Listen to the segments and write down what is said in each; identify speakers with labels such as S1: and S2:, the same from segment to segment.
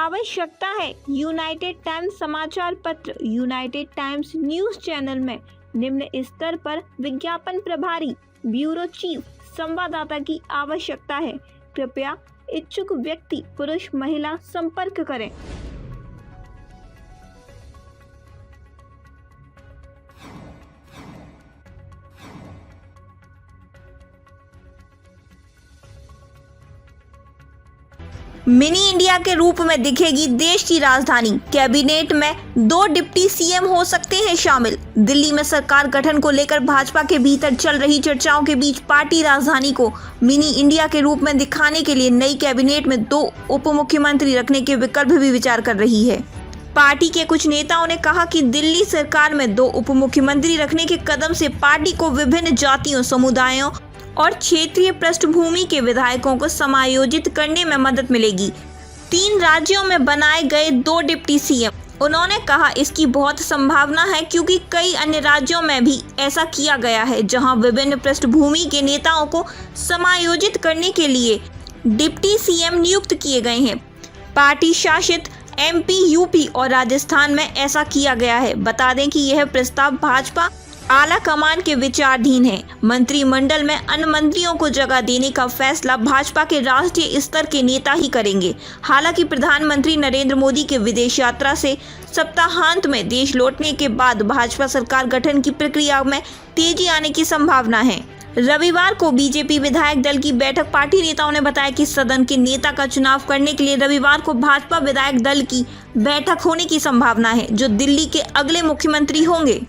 S1: आवश्यकता है। United times समाचार पत्र यूनाइटेड टाइम्स न्यूज चैनल में निम्न स्तर पर विज्ञापन प्रभारी, ब्यूरो चीफ, संवाददाता की आवश्यकता है। कृपया इच्छुक व्यक्ति पुरुष महिला संपर्क करें।
S2: मिनी इंडिया के रूप में दिखेगी देश की राजधानी। कैबिनेट में 2 डिप्टी सीएम हो सकते हैं शामिल। दिल्ली में सरकार गठन को लेकर भाजपा के भीतर चल रही चर्चाओं के बीच पार्टी राजधानी को मिनी इंडिया के रूप में दिखाने के लिए नई कैबिनेट में 2 उप मुख्यमंत्री रखने के विकल्प भी विचार कर रही है। पार्टी के कुछ नेताओं ने कहा कि दिल्ली सरकार में 2 उप मुख्यमंत्री रखने के कदम से पार्टी को विभिन्न जातियों, समुदायों और क्षेत्रीय पृष्ठभूमि के विधायकों को समायोजित करने में मदद मिलेगी। 3 राज्यों में बनाए गए 2 डिप्टी सीएम। उन्होंने कहा इसकी बहुत संभावना है क्योंकि कई अन्य राज्यों में भी ऐसा किया गया है जहां विभिन्न पृष्ठभूमि के नेताओं को समायोजित करने के लिए डिप्टी सीएम नियुक्त किए गए हैं। पार्टी शासित एमपी, यूपी और राजस्थान में ऐसा किया गया है। बता दें कि यह प्रस्ताव भाजपा आला कमान के विचाराधीन है। मंत्रिमंडल में अन्य मंत्रियों को जगह देने का फैसला भाजपा के राष्ट्रीय स्तर के नेता ही करेंगे। हालांकि प्रधानमंत्री नरेंद्र मोदी के विदेश यात्रा से सप्ताहांत में देश लौटने के बाद भाजपा सरकार गठन की प्रक्रिया में तेजी आने की संभावना है। रविवार को बीजेपी विधायक दल की बैठक पार्टी नेताओं ने बताया कि सदन के नेता का चुनाव करने के लिए रविवार को भाजपा विधायक दल की बैठक होने की संभावना है, जो दिल्ली के अगले मुख्यमंत्री होंगे।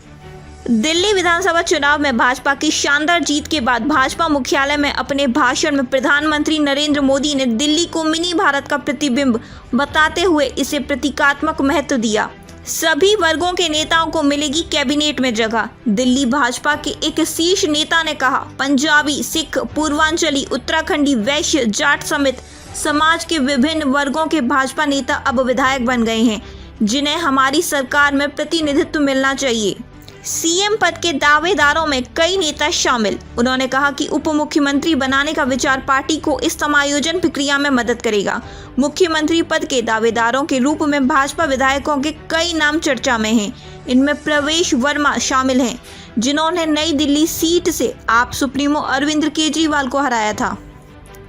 S2: दिल्ली विधानसभा चुनाव में भाजपा की शानदार जीत के बाद भाजपा मुख्यालय में अपने भाषण में प्रधानमंत्री नरेंद्र मोदी ने दिल्ली को मिनी भारत का प्रतिबिंब बताते हुए इसे प्रतीकात्मक महत्व दिया। सभी वर्गों के नेताओं को मिलेगी कैबिनेट में जगह। दिल्ली भाजपा के एक शीर्ष नेता ने कहा, पंजाबी, सिख, पूर्वांचली, उत्तराखंडी, वैश्य, जाट समेत समाज के विभिन्न वर्गों के भाजपा नेता अब विधायक बन गए हैं, जिन्हें हमारी सरकार में प्रतिनिधित्व मिलना चाहिए। सीएम पद के दावेदारों में कई नेता शामिल। उन्होंने कहा कि उप मुख्यमंत्री बनाने का विचार पार्टी को इस समायोजन प्रक्रिया में मदद करेगा। मुख्यमंत्री पद के दावेदारों के रूप में भाजपा विधायकों के कई नाम चर्चा में हैं। इनमें प्रवेश वर्मा शामिल हैं, जिन्होंने नई दिल्ली सीट से आप सुप्रीमो अरविंद केजरीवाल को हराया था।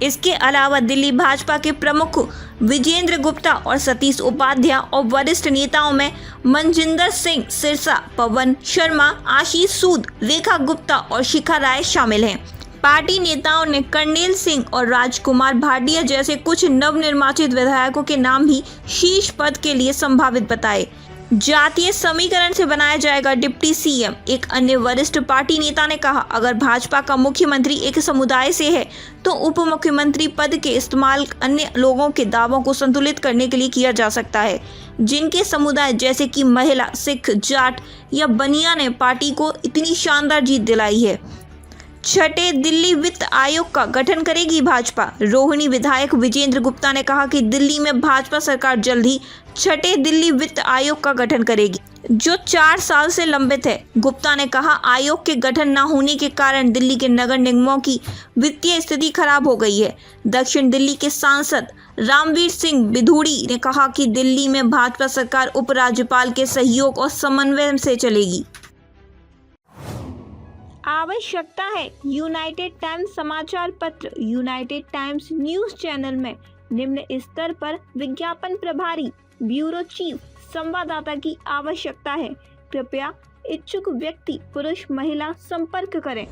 S2: इसके अलावा दिल्ली भाजपा के प्रमुख विजेंद्र गुप्ता और सतीश उपाध्याय और वरिष्ठ नेताओं में मनजिंदर सिंह सिरसा, पवन शर्मा, आशीष सूद, रेखा गुप्ता और शिखा राय शामिल हैं। पार्टी नेताओं ने कर्नेल सिंह और राजकुमार भाटिया जैसे कुछ नवनिर्वाचित विधायकों के नाम भी शीर्ष पद के लिए संभावित बताए। जातीय समीकरण से बनाया जाएगा डिप्टी सीएम। एक अन्य वरिष्ठ पार्टी नेता ने कहा, अगर भाजपा का मुख्यमंत्री एक समुदाय से है तो उप मुख्यमंत्री पद के इस्तेमाल अन्य लोगों के दावों को संतुलित करने के लिए किया जा सकता है, जिनके समुदाय जैसे कि महिला, सिख, जाट या बनिया ने पार्टी को इतनी शानदार जीत दिलाई है। 6ठे दिल्ली वित्त आयोग का गठन करेगी भाजपा। रोहिणी विधायक विजेंद्र गुप्ता ने कहा कि दिल्ली में भाजपा सरकार जल्द ही 6ठे दिल्ली वित्त आयोग का गठन करेगी, जो 4 साल से लंबित है। गुप्ता ने कहा, आयोग के गठन न होने के कारण दिल्ली के नगर निगमों की वित्तीय स्थिति खराब हो गई है। दक्षिण दिल्ली के सांसद रामवीर सिंह बिधूड़ी ने कहा कि दिल्ली में भाजपा सरकार उपराज्यपाल के सहयोग और समन्वय से चलेगी।
S1: आवश्यकता है। यूनाइटेड टाइम्स समाचार पत्र यूनाइटेड टाइम्स न्यूज चैनल में निम्न स्तर पर विज्ञापन प्रभारी, ब्यूरो चीफ, संवाददाता की आवश्यकता है। कृपया इच्छुक व्यक्ति पुरुष महिला संपर्क करें।